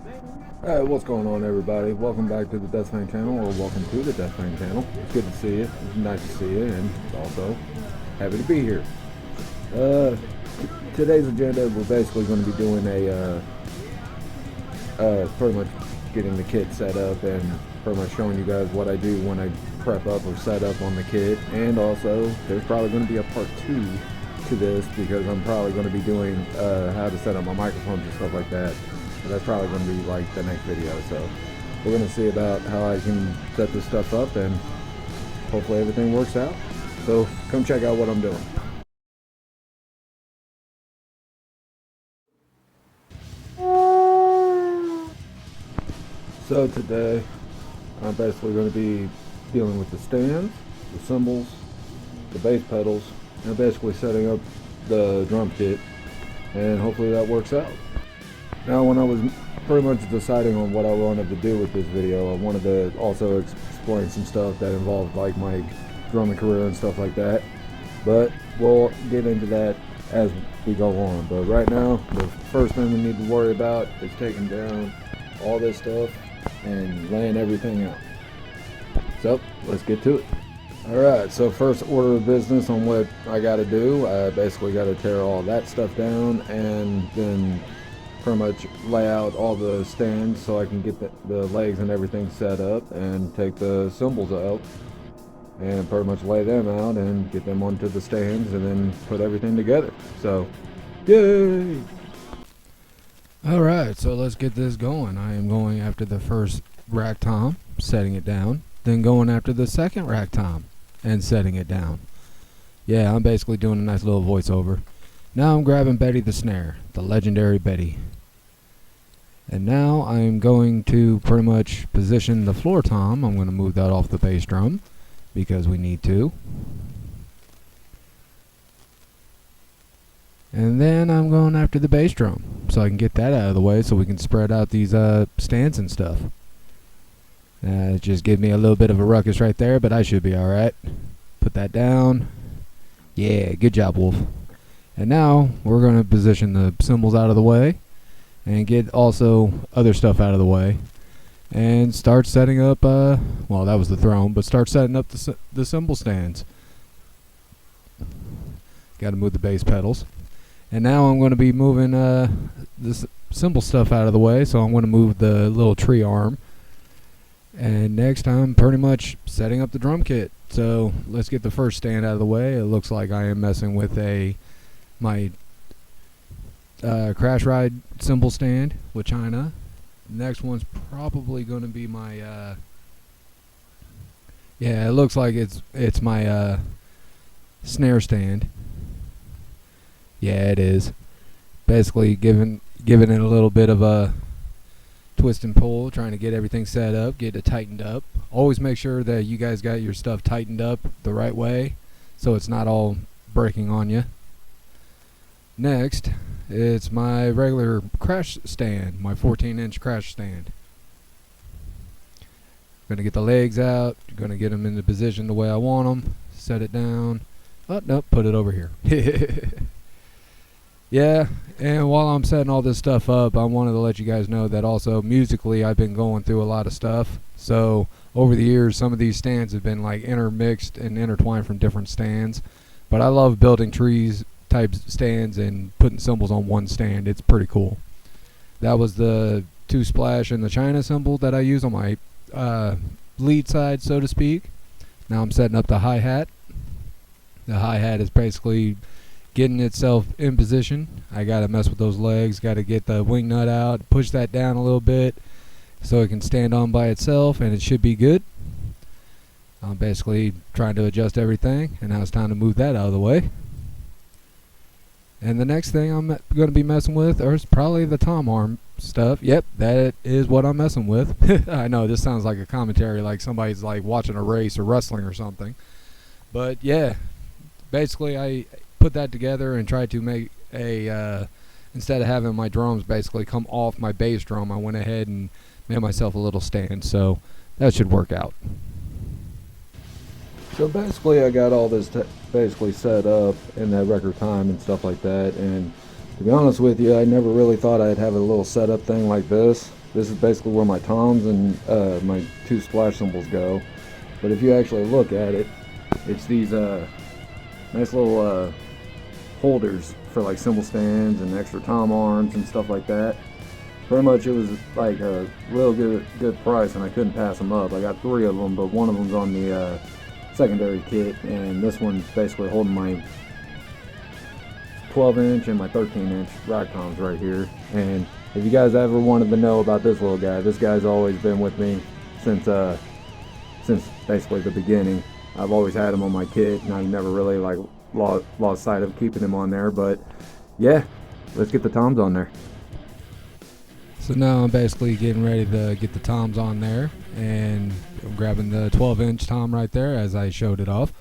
Alright, what's going on, everybody? Welcome back to the Deathfang channel, or welcome to the Deathfang channel. It's good to see you. It's nice to see you, and also happy to be here. Today's agenda, we're basically going to be doing pretty much getting the kit set up and pretty much showing you guys what I do when I prep up or set up on the kit. And also, there's probably going to be a part 2 to this because I'm probably going to be doing how to set up my microphones and stuff like that. But that's probably going to be like the next video. So we're going to see about how I can set this stuff up, and hopefully everything works out. So come check out what I'm doing. So today I'm basically going to be dealing with the stands, the cymbals, the bass pedals, and basically setting up the drum kit, and hopefully that works out. Now, when I was pretty much deciding on what I wanted to do with this video, I wanted to also explain some stuff that involved like my drumming career and stuff like that, but we'll get into that as we go on. But right now, the first thing we need to worry about is taking down all this stuff and laying everything out. So let's get to it. Alright, so first order of business on what I gotta do, I basically gotta tear all that stuff down and then pretty much lay out all the stands so I can get the legs and everything set up, and take the cymbals out and pretty much lay them out and get them onto the stands and then put everything together. So, yay! Alright, so let's get this going. I am going after the first rack tom, setting it down, then going after the second rack tom and setting it down. Yeah, I'm basically doing a nice little voiceover. Now I'm grabbing Betty the snare, the legendary Betty. And now I'm going to pretty much position the floor tom. I'm going to move that off the bass drum because we need to. And then I'm going after the bass drum so I can get that out of the way so we can spread out these stands and stuff. It just gave me a little bit of a ruckus right there, but I should be alright. Put that down. Yeah, good job, Wolf. And now we're going to position the cymbals out of the way and get also other stuff out of the way and start setting up, well, that was the throne, but start setting up the cymbal stands. Got to move the bass pedals. And now I'm going to be moving this cymbal stuff out of the way, so I'm going to move the little tree arm. And next I'm pretty much setting up the drum kit. So let's get the first stand out of the way. It looks like I am messing with my Crash Ride cymbal stand with China. Next one's probably going to be my yeah, it looks like it's my snare stand. Yeah, it is. Basically giving it a little bit of a twist and pull, trying to get everything set up, get it tightened up. Always make sure that you guys got your stuff tightened up the right way so it's not all breaking on you. Next, it's my regular crash stand, my 14-inch crash stand. Going to get the legs out, going to get them into position the way I want them, set it down. Oh, nope, put it over here. Yeah, and while I'm setting all this stuff up, I wanted to let you guys know that also musically I've been going through a lot of stuff. So over the years, some of these stands have been like intermixed and intertwined from different stands. But I love building trees type stands and putting cymbals on one stand. It's pretty cool. That was the 2-splash and the China cymbal that I use on my lead side, so to speak. Now I'm setting up the hi-hat. The hi-hat is basically getting itself in position. I gotta mess with those legs, gotta get the wing nut out, push that down a little bit so it can stand on by itself, and it should be good. I'm basically trying to adjust everything, and now it's time to move that out of the way. And the next thing I'm going to be messing with is probably the tom arm stuff. Yep, that is what I'm messing with. I know this sounds like a commentary, like somebody's like watching a race or wrestling or something. But yeah, basically I put that together and tried to make a, instead of having my drums basically come off my bass drum, I went ahead and made myself a little stand. So that should work out. So basically I got all this basically set up in that record time and stuff like that, and To be honest with you, I never really thought I'd have a little setup thing like this. This is basically where my toms and my two splash cymbals go. But if you actually look at it, it's these nice little holders for like cymbal stands and extra tom arms and stuff like that. Pretty much it was like a real good price, and I couldn't pass them up. I got 3 of them, but one of them's on the secondary kit, and this one's basically holding my 12-inch and my 13-inch rack toms right here. And if you guys ever wanted to know about this little guy, this guy's always been with me since basically the beginning. I've always had him on my kit, and I've never really like lost sight of keeping him on there. But yeah, let's get the toms on there. So now I'm basically getting ready to get the toms on there, and I'm grabbing the 12-inch tom right there as I showed it off,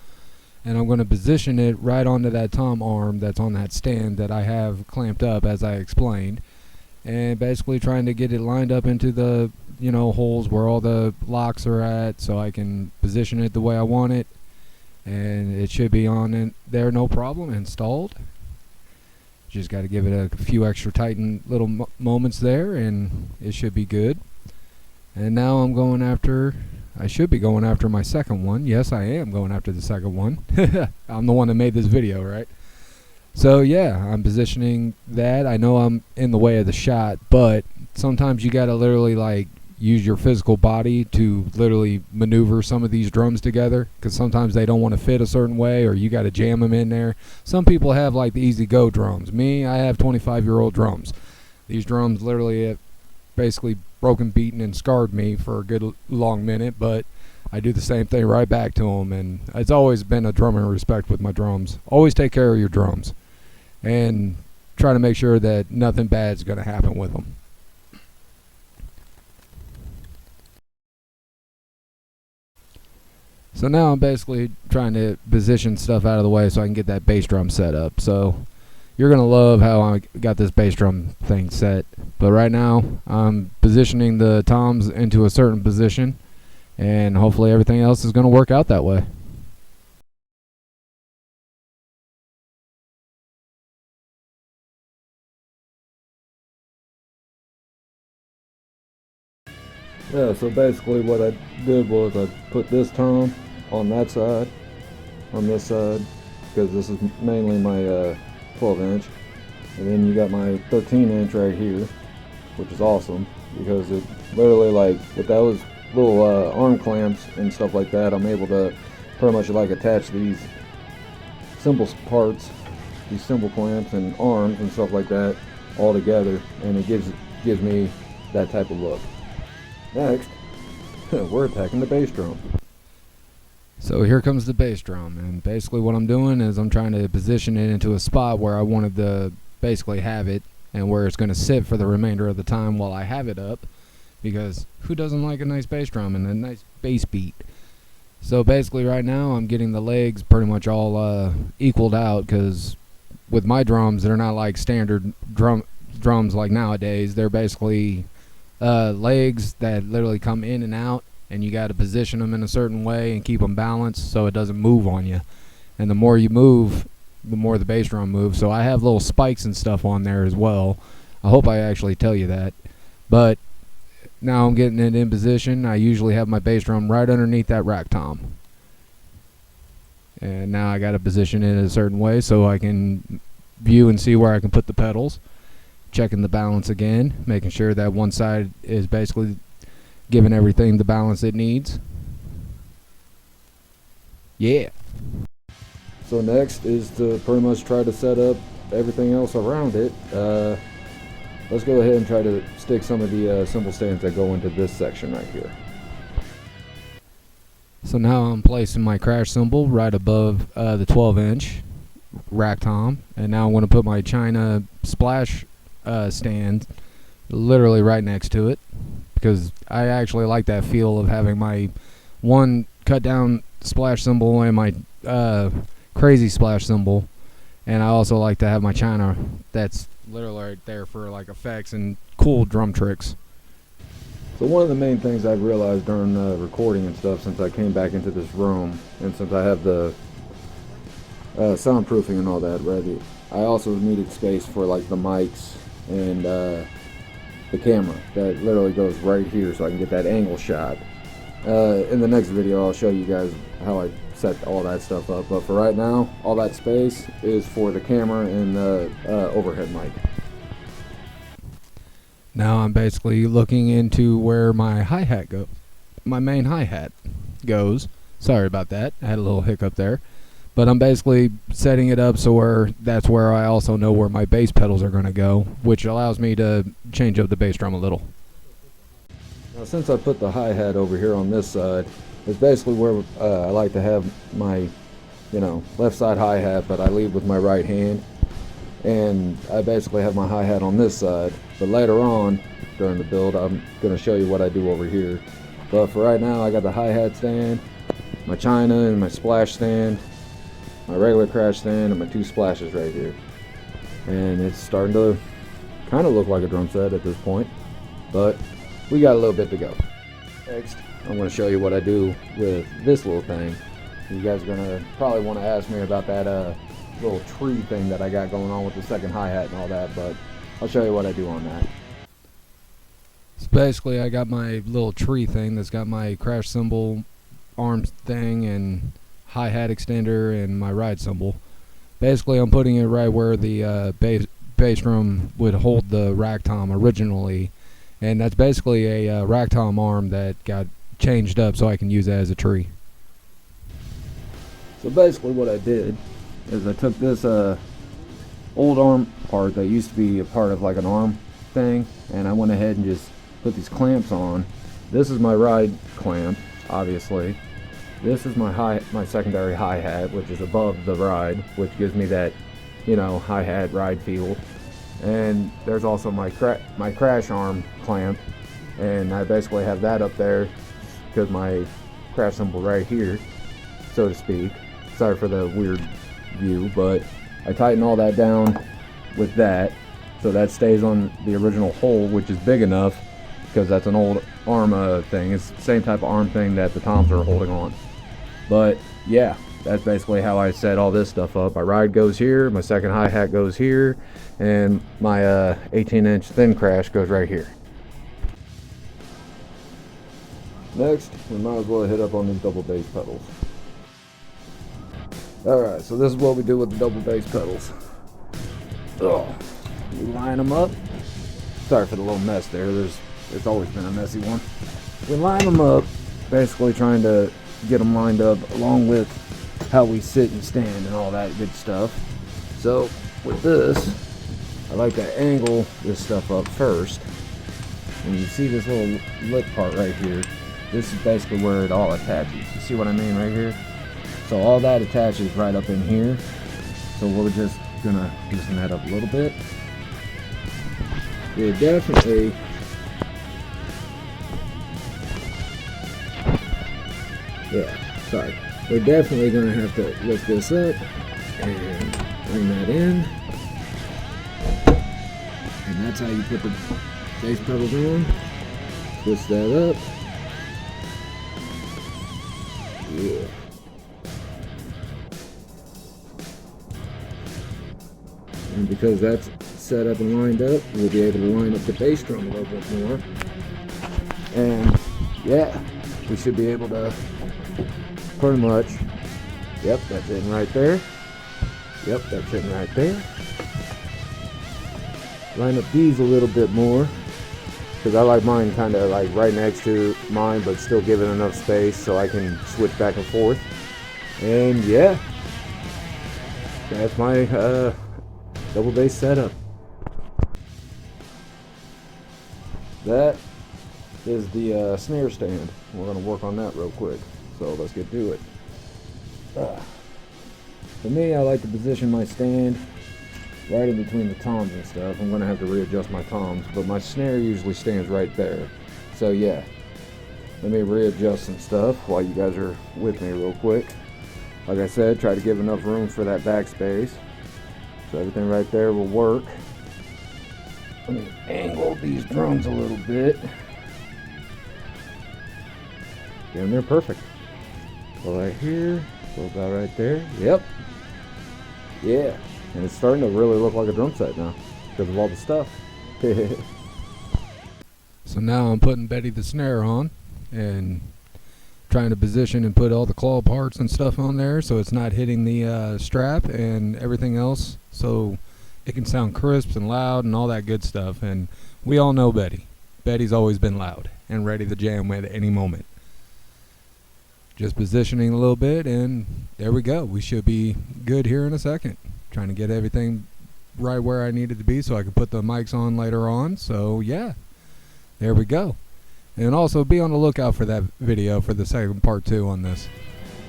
and I'm going to position it right onto that tom arm that's on that stand that I have clamped up as I explained, and basically trying to get it lined up into the holes where all the locks are at, so I can position it the way I want it, and it should be on in there no problem, installed. Just got to give it a few extra tighten little moments there, and it should be good. And now I should be going after my second one. Yes, I am going after the second one. I'm the one that made this video, right? So yeah, I'm positioning that. I know I'm in the way of the shot, but sometimes you got to literally like use your physical body to literally maneuver some of these drums together, because sometimes they don't want to fit a certain way, or you got to jam them in there. Some people have like the easy go drums. Me, I have 25-year-old drums. These drums literally have basically broken, beaten, and scarred me for a good long minute, but I do the same thing right back to them, and it's always been a drum and respect with my drums. Always take care of your drums and try to make sure that nothing bad is going to happen with them. So now I'm basically trying to position stuff out of the way so I can get that bass drum set up. So you're going to love how I got this bass drum thing set. But right now I'm positioning the toms into a certain position, and hopefully everything else is going to work out that way. Yeah, so basically what I did was I put this tom on that side, on this side, because this is mainly my 12-inch, and then you got my 13-inch right here, which is awesome, because it literally, like, with those little arm clamps and stuff like that, I'm able to pretty much like attach these cymbal parts, these cymbal clamps and arms and stuff like that all together, and it gives me that type of look. Next, we're attacking the bass drum. So here comes the bass drum, and basically what I'm doing is I'm trying to position it into a spot where I wanted to basically have it, and where it's going to sit for the remainder of the time while I have it up, because who doesn't like a nice bass drum and a nice bass beat? So basically right now I'm getting the legs pretty much all equaled out, because with my drums, they're not like standard drums like nowadays. They're basically legs that literally come in and out, and you got to position them in a certain way and keep them balanced so it doesn't move on you. And the more you move, the more the bass drum moves. So I have little spikes and stuff on there as well. I hope I actually tell you that. But now I'm getting it in position. I usually have my bass drum right underneath that rack tom. And now I got to position it in a certain way so I can view and see where I can put the pedals. Checking the balance again, making sure that one side is basically giving everything the balance it needs. Yeah. So next is to pretty much try to set up everything else around it. Let's go ahead and try to stick some of the cymbal stands that go into this section right here. So now I'm placing my crash cymbal right above the 12-inch rack tom, and now I'm going to put my China splash stand literally right next to it, because I actually like that feel of having my one cut down splash cymbal and my crazy splash cymbal, and I also like to have my China that's literally right there for like effects and cool drum tricks. So one of the main things I've realized during recording and stuff, since I came back into this room and since I have the soundproofing and all that ready, I also needed space for like the mics and the camera that literally goes right here, so I can get that angle shot. In the next video, I'll show you guys how I set all that stuff up. But for right now, all that space is for the camera and the overhead mic. Now I'm basically looking into where my hi-hat goes. My main hi-hat goes. Sorry about that. I had a little hiccup there. But I'm basically setting it up so that's where I also know where my bass pedals are going to go, which allows me to change up the bass drum a little. Now, since I put the hi-hat over here on this side, it's basically where I like to have my, left side hi-hat, but I lead with my right hand. And I basically have my hi-hat on this side. But later on, during the build, I'm going to show you what I do over here. But for right now, I got the hi-hat stand, my china and my splash stand, my regular crash stand, and my 2 splashes right here. And it's starting to kind of look like a drum set at this point, but we got a little bit to go. Next, I'm going to show you what I do with this little thing. You guys are going to probably want to ask me about that little tree thing that I got going on with the second hi-hat and all that, but I'll show you what I do on that. So basically, I got my little tree thing that's got my crash cymbal arm thing and hi-hat extender and my ride cymbal. Basically, I'm putting it right where the bass drum would hold the rack tom originally, and that's basically a rack tom arm that got changed up so I can use it as a tree. So basically what I did is I took this old arm part that used to be a part of like an arm thing, and I went ahead and just put these clamps on. This is my ride clamp, obviously. This is my secondary hi-hat, which is above the ride, which gives me that, hi-hat ride feel. And there's also my crash arm clamp, and I basically have that up there because my crash cymbal right here, so to speak. Sorry for the weird view, but I tighten all that down with that, so that stays on the original hole, which is big enough because that's an old arm thing. It's the same type of arm thing that the toms are holding on. But yeah, that's basically how I set all this stuff up. My ride goes here, my second hi-hat goes here, and my 18-inch thin crash goes right here. Next, we might as well hit up on these double bass pedals. Alright, so this is what we do with the double bass pedals. We line them up. Sorry for the little mess there. There's always been a messy one. We line them up, basically trying to get them lined up along with how we sit and stand and all that good stuff. So with this, I like to angle this stuff up first. And you see this little lip part right here. This is basically where it all attaches. You see what I mean right here? So all that attaches right up in here. So we're just gonna loosen that up a little bit. We're definitely we're definitely gonna have to lift this up and bring that in. And that's how you put the bass pedals on. Twist that up. Yeah. And because that's set up and lined up, we'll be able to line up the bass drum a little bit more. And yeah, we should be able to pretty much, yep, that's in right there. Yep, that's in right there. Line up these a little bit more, because I like mine kind of like right next to mine, but still giving enough space so I can switch back and forth. And yeah, that's my double bass setup. That is the snare stand. We're going to work on that real quick, so let's get to it. For me, I like to position my stand right in between the toms and stuff. I'm going to have to readjust my toms, but my snare usually stands right there. So yeah, let me readjust some stuff while you guys are with me real quick. Like I said, try to give enough room for that backspace, so everything right there will work. Let me angle these drums a little bit. And they're perfect. So right here, go about right there. Yep. Yeah. and it's starting to really look like a drum set now because of all the stuff. So now I'm putting Betty the snare on and trying to position and put all the claw parts and stuff on there so it's not hitting the strap and everything else, so it can sound crisp and loud and all that good stuff. And we all know Betty. Betty's always been loud and ready to jam at any moment. Just positioning a little bit, and there we go. We should be good here in a second. Trying to get everything right where I need it to be so I can put the mics on later on. So yeah, there we go. And also be on the lookout for that video for the second part 2 on this.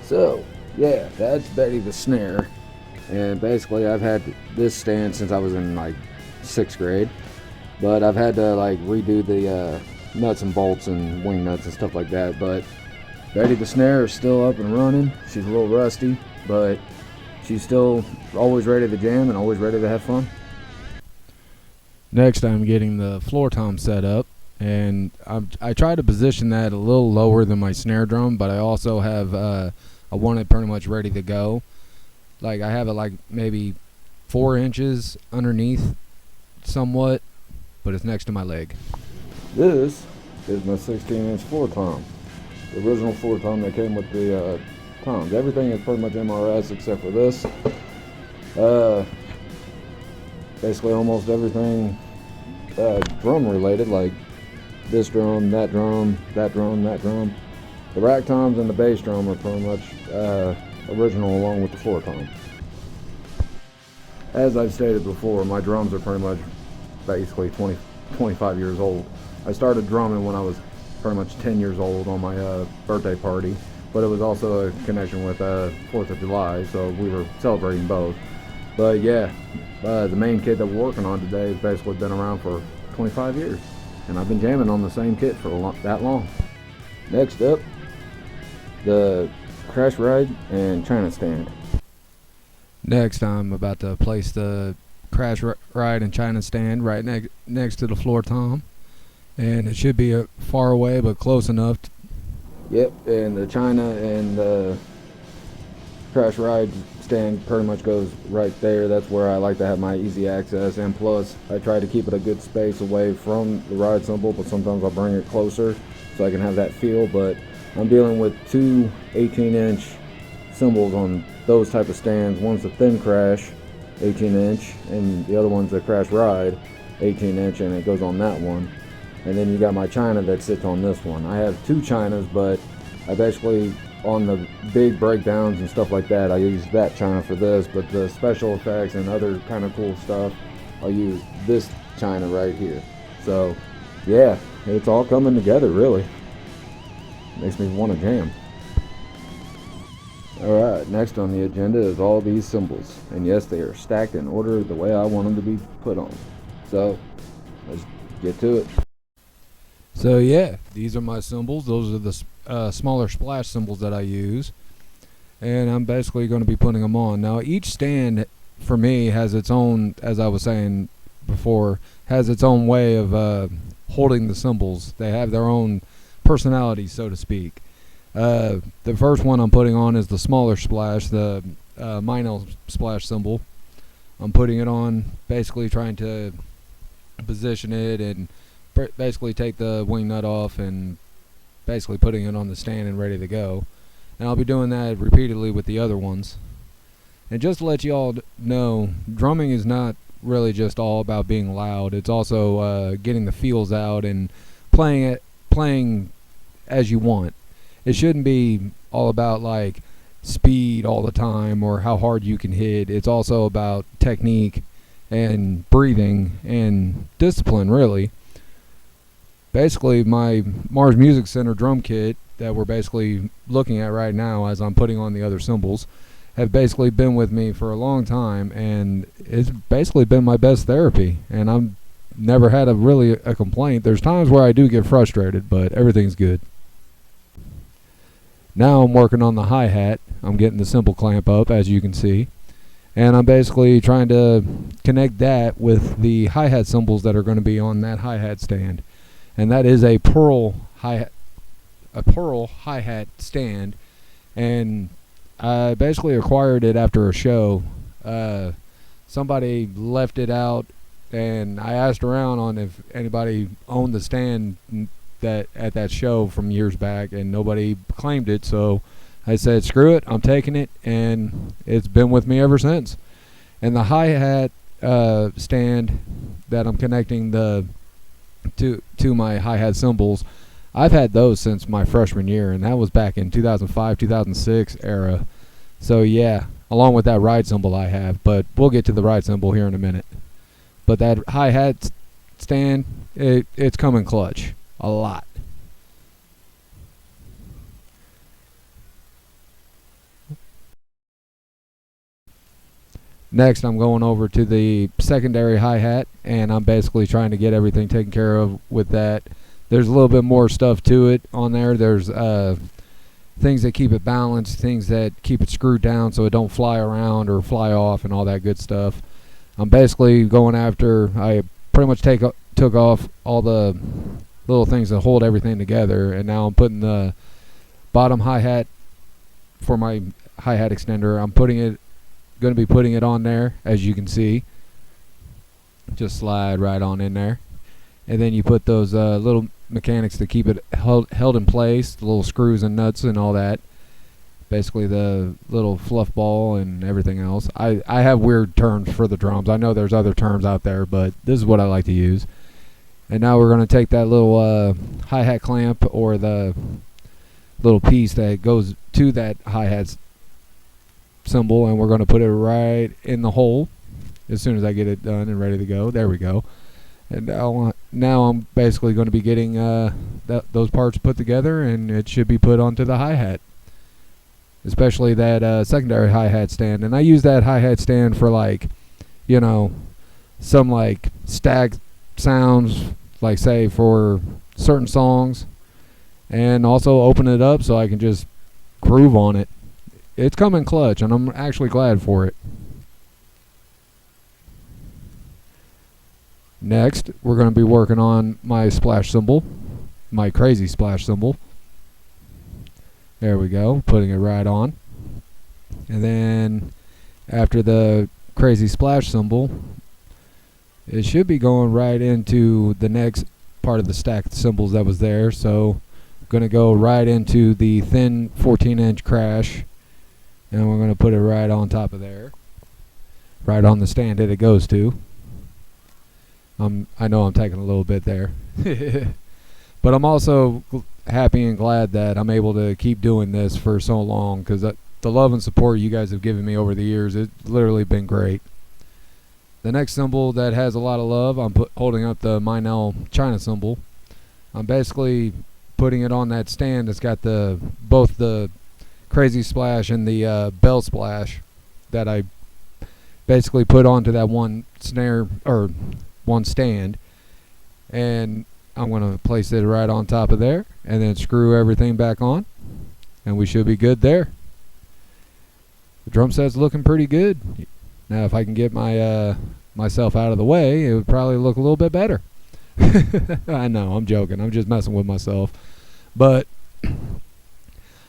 So yeah, that's Betty the snare, and basically I've had this stand since I was in like 6th grade, but I've had to like redo the nuts and bolts and wing nuts and stuff like that. But Betty the snare is still up and running. She's a little rusty, but she's still always ready to jam and always ready to have fun. Next, I'm getting the floor tom set up, and I try to position that a little lower than my snare drum, but I also have I want it pretty much ready to go. Like I have it like maybe 4 inches underneath somewhat, but it's next to my leg. This is my 16-inch floor tom. The original floor tom that came with the toms. Everything is pretty much MRS except for this. Basically almost everything drum related, like this drum, that drum, that drum, that drum. The rack toms and the bass drum are pretty much original along with the floor tom. As I've stated before, my drums are pretty much basically 25 years old. I started drumming when I was pretty much 10 years old on my birthday party, but it was also a connection with 4th of July, so we were celebrating both. But yeah, the main kit that we're working on today has basically been around for 25 years, and I've been jamming on the same kit for that long. Next up, the Crash Ride and China stand. Next, I'm about to place the Crash Ride and China stand right next to the floor tom, and it should be far away but close enough. Yep, and the China and the Crash Ride stand pretty much goes right there. That's where I like to have my easy access, and plus I try to keep it a good space away from the ride cymbal, but sometimes I'll bring it closer so I can have that feel. But I'm dealing with 2 18-inch cymbals on those type of stands. One's the thin Crash 18-inch and the other one's the Crash Ride 18-inch, and it goes on that one. And then you got my China that sits on this one. I have 2 Chinas, but I basically, on the big breakdowns and stuff like that, I use that China for this, but the special effects and other kind of cool stuff, I'll use this China right here. So yeah, it's all coming together really. Makes me want to jam. Alright, next on the agenda is all these cymbals. And yes, they are stacked in order the way I want them to be put on. So let's get to it. So yeah, these are my cymbals. Those are the smaller splash cymbals that I use, and I'm basically going to be putting them on. Now each stand for me has its own, as I was saying before, has its own way of holding the cymbals. They have their own personality, so to speak. The first one I'm putting on is the smaller splash, the Meinl splash cymbal. I'm putting it on, basically trying to position it and basically take the wing nut off and basically putting it on the stand and ready to go. And I'll be doing that repeatedly with the other ones. And just to let you all know, drumming is not really just all about being loud. It's also getting the feels out and playing as you want. It shouldn't be all about like speed all the time or how hard you can hit. It's also about technique and breathing and discipline, really. Basically, my Mars Music Center drum kit that we're basically looking at right now as I'm putting on the other cymbals have basically been with me for a long time, and it's basically been my best therapy, and I've never had a complaint. There's times where I do get frustrated, but everything's good. Now I'm working on the hi-hat. I'm getting the cymbal clamp up, as you can see, and I'm basically trying to connect that with the hi-hat cymbals that are going to be on that hi-hat stand. And that is a Pearl hi-hat stand, and I basically acquired it after a show somebody left it out, and I asked around on if anybody owned the stand that at that show from years back, and nobody claimed it. So I said, screw it, I'm taking it, and it's been with me ever since. And the hi-hat stand that I'm connecting the to my hi-hat cymbals, I've had those since my freshman year, and that was back in 2005, 2006 era. So yeah, along with that ride cymbal I have, but we'll get to the ride cymbal here in a minute. But that hi-hat stand, it's coming clutch a lot. Next, I'm going over to the secondary hi-hat, and I'm basically trying to get everything taken care of with that. There's a little bit more stuff to it on there. There's things that keep it balanced, things that keep it screwed down so it don't fly around or fly off and all that good stuff. I'm basically going after, I pretty much took off all the little things that hold everything together, and now I'm putting the bottom hi-hat for my hi-hat extender. I'm going to be putting it on there, as you can see. Just slide right on in there, and then you put those little mechanics to keep it held in place, the little screws and nuts and all that, basically the little fluff ball and everything else. I have weird terms for the drums. I know there's other terms out there, but this is what I like to use. And now we're going to take that little hi-hat clamp, or the little piece that goes to that hi-hat cymbal, and we're going to put it right in the hole as soon as I get it done and ready to go. There we go. And now I'm basically going to be getting those parts put together, and it should be put onto the hi-hat, especially that secondary hi-hat stand. And I use that hi-hat stand for, like, you know, some like stack sounds, like say for certain songs, and also open it up so I can just groove on it. It's coming clutch, and I'm actually glad for it. Next, we're going to be working on my splash cymbal, my crazy splash cymbal. There we go, putting it right on. And then after the crazy splash cymbal, it should be going right into the next part of the stack of cymbals that was there. So I'm going to go right into the thin 14-inch crash, and we're going to put it right on top of there, right on the stand that it goes to. I know I'm taking a little bit there. But I'm also happy and glad that I'm able to keep doing this for so long, because the love and support you guys have given me over the years, it's literally been great. The next cymbal that has a lot of love, I'm holding up the Meinl China cymbal. I'm basically putting it on that stand that's got both the crazy splash and the bell splash that I basically put onto that one snare, or one stand, and I'm going to place it right on top of there, and then screw everything back on, and we should be good there. The drum set's looking pretty good. Now if I can get my myself out of the way, it would probably look a little bit better. I know, I'm joking, I'm just messing with myself, but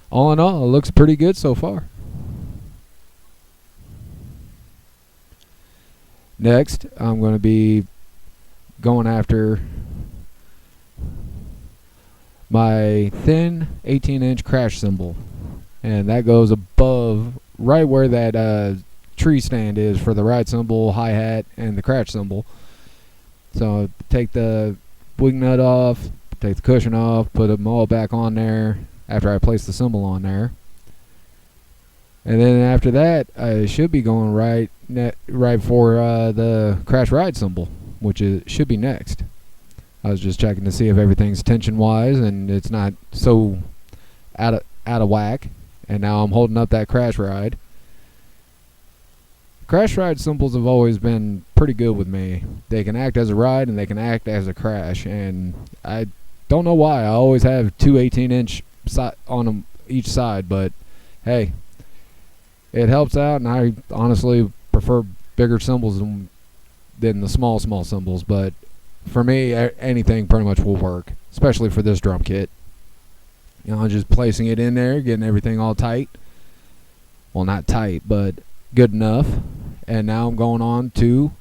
all in all, it looks pretty good so far. Next, I'm going to be going after my thin 18-inch crash cymbal, and that goes above, right where that tree stand is for the ride cymbal, hi-hat, and the crash cymbal. So take the wing nut off, take the cushion off, put them all back on there after I place the cymbal on there. And then after that, I should be going right for the crash ride cymbal, which should be next. I was just checking to see if everything's tension-wise and it's not so out of whack. And now I'm holding up that crash ride. Crash ride cymbals have always been pretty good with me. They can act as a ride and they can act as a crash. And I don't know why. I always have two 18-inch on them each side, but hey, it helps out, and I honestly prefer bigger cymbals than the small cymbals. But for me, anything pretty much will work, especially for this drum kit. You know, just placing it in there, getting everything all tight. Well, not tight, but good enough. And now I'm going on to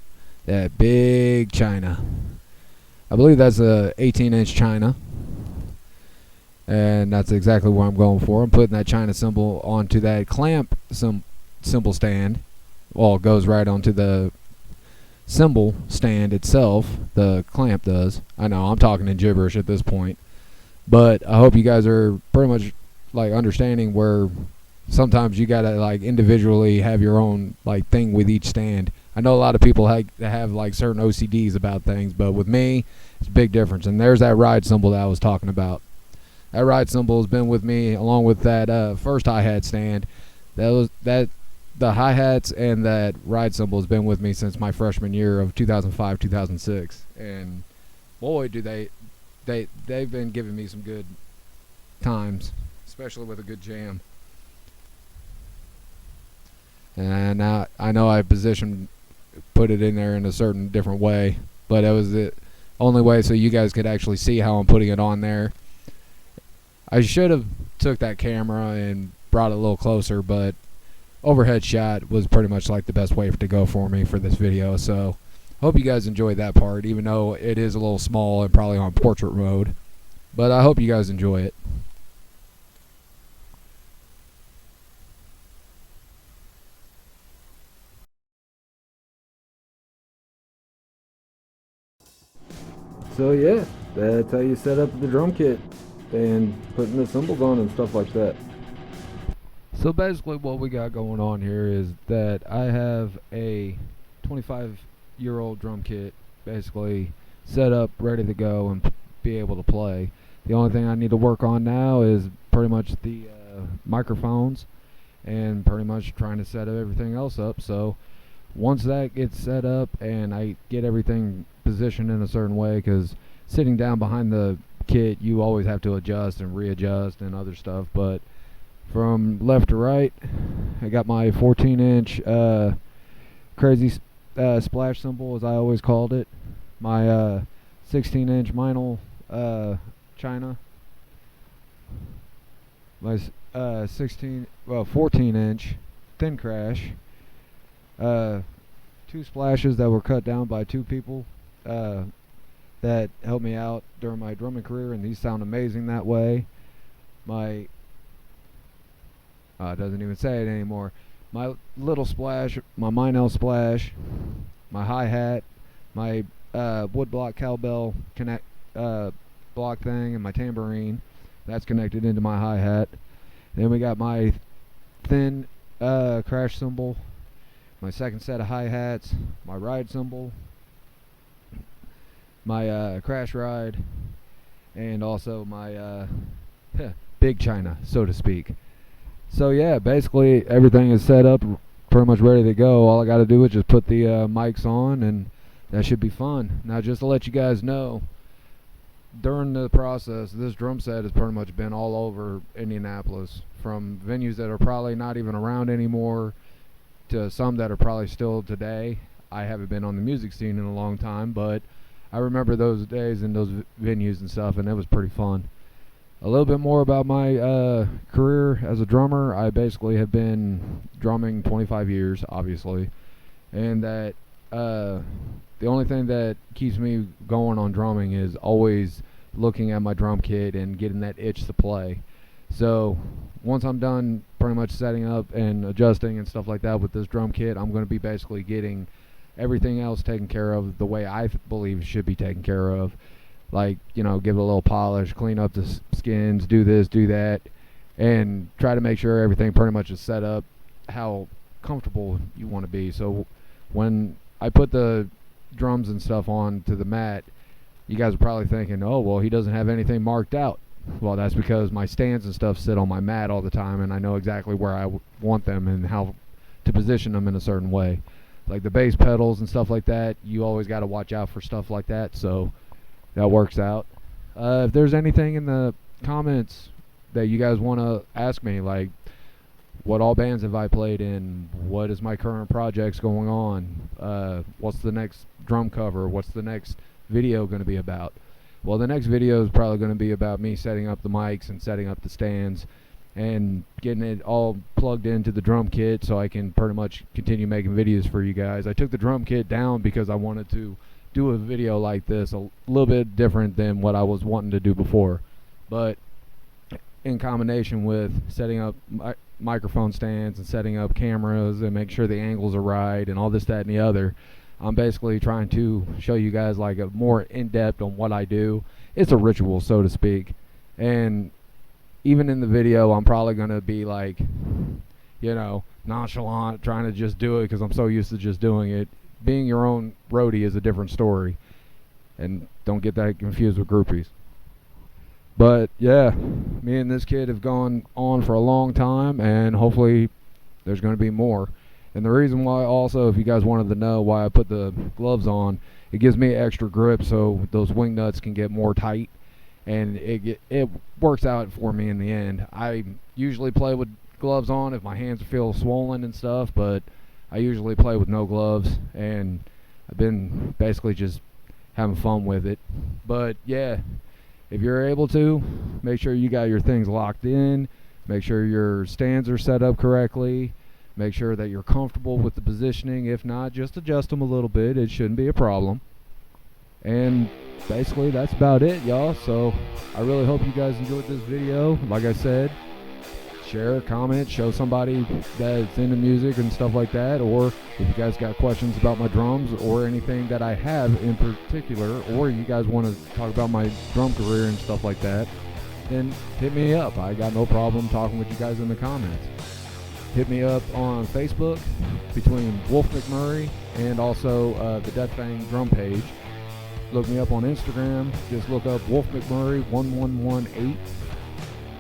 that big China. I believe that's a 18-inch China. And that's exactly what I'm going for. I'm putting that China cymbal onto that clamp cymbal stand. Well, it goes right onto the cymbal stand itself. The clamp does. I know I'm talking in gibberish at this point, but I hope you guys are pretty much like understanding where sometimes you gotta like individually have your own like thing with each stand. I know a lot of people have like certain OCDs about things, but with me, it's a big difference. And there's that ride cymbal that I was talking about. That ride cymbal has been with me along with that first hi-hat stand. The hi-hats and that ride cymbal has been with me since my freshman year of 2005, 2006. And boy, do they've been giving me some good times, especially with a good jam. And now I know I put it in there in a certain different way, but that was the only way so you guys could actually see how I'm putting it on there. I should have took that camera and brought it a little closer, but overhead shot was pretty much like the best way to go for me for this video. So hope you guys enjoyed that part, even though it is a little small and probably on portrait mode. But I hope you guys enjoy it. So yeah, that's how you set up the drum kit and putting the cymbals on and stuff like that. So basically what we got going on here is that I have a 25-year-old drum kit basically set up, ready to go and be able to play. The only thing I need to work on now is pretty much the microphones and pretty much trying to set everything else up. So once that gets set up and I get everything positioned in a certain way, because sitting down behind the kit you always have to adjust and readjust and other stuff, but from left to right I got my 14-inch crazy splash cymbal, as I always called it, my 16-inch Meinl China, my 14-inch thin crash, 2 splashes that were cut down by 2 people that helped me out during my drumming career, and these sound amazing that way. My it doesn't even say it anymore. My little splash, my Meinl splash, my hi-hat, my woodblock cowbell connect block thing, and my tambourine that's connected into my hi-hat. Then we got my thin crash cymbal, my second set of hi-hats, my ride cymbal, my crash ride, and also my big China, so to speak. So yeah, basically everything is set up, pretty much ready to go. All I got to do is just put the mics on, and that should be fun. Now, just to let you guys know, during the process, this drum set has pretty much been all over Indianapolis, from venues that are probably not even around anymore to some that are probably still today. I haven't been on the music scene in a long time, but I remember those days and those venues and stuff, and it was pretty fun. A little bit more about my career as a drummer. I basically have been drumming 25 years, obviously, and that the only thing that keeps me going on drumming is always looking at my drum kit and getting that itch to play. So once I'm done pretty much setting up and adjusting and stuff like that with this drum kit, I'm going to be basically getting everything else taken care of the way I believe it should be taken care of. Like, you know, give it a little polish, clean up the skins, do this, do that, and try to make sure everything pretty much is set up how comfortable you want to be. So when I put the drums and stuff on to the mat, you guys are probably thinking, oh, well, he doesn't have anything marked out. Well, that's because my stands and stuff sit on my mat all the time, and I know exactly where I want them and how to position them in a certain way. Like the bass pedals and stuff like that, you always got to watch out for stuff like that, so that works out. If there's anything in the comments that you guys want to ask me, like what all bands have I played in, what is my current projects going on, what's the next drum cover, what's the next video going to be about. Well, the next video is probably going to be about me setting up the mics and setting up the stands and getting it all plugged into the drum kit so I can pretty much continue making videos for you guys. I took the drum kit down because I wanted to do a video like this a little bit different than what I was wanting to do before. But in combination with setting up microphone stands and setting up cameras and make sure the angles are right and all this, that, and the other, I'm basically trying to show you guys like a more in-depth on what I do. It's a ritual, so to speak. And even in the video, I'm probably going to be like, you know, nonchalant, trying to just do it because I'm so used to just doing it. Being your own roadie is a different story. And don't get that confused with groupies. But yeah, me and this kid have gone on for a long time, and hopefully there's going to be more. And the reason why also, if you guys wanted to know why I put the gloves on, it gives me extra grip so those wing nuts can get more tight, and it works out for me in the end. I usually play with gloves on if my hands feel swollen and stuff, but I usually play with no gloves, and I've been basically just having fun with it. But yeah, if you're able to, make sure you got your things locked in, make sure your stands are set up correctly, make sure that you're comfortable with the positioning. If not, just adjust them a little bit. It shouldn't be a problem. And basically that's about it, y'all. So I really hope you guys enjoyed this video. Like I said, share, comment, show somebody that's into music and stuff like that, or if you guys got questions about my drums or anything that I have in particular, or you guys want to talk about my drum career and stuff like that, then hit me up. I got no problem talking with you guys in the comments. Hit me up on Facebook between Wolf McMurray and also the Death Fang drum page. Look me up on Instagram. Just look up Wolf McMurray 1118.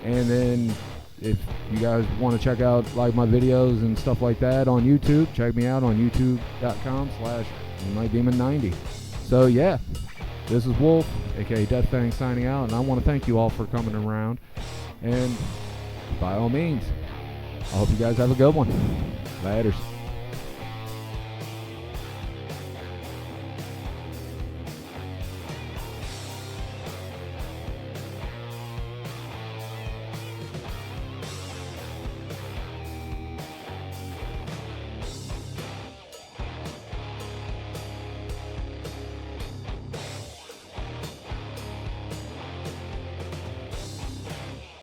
And then if you guys want to check out like my videos and stuff like that on YouTube, check me out on youtube.com/nightdemon90. So yeah, this is Wolf, aka Death Fang, signing out, and I want to thank you all for coming around. And by all means, I hope you guys have a good one. Laters.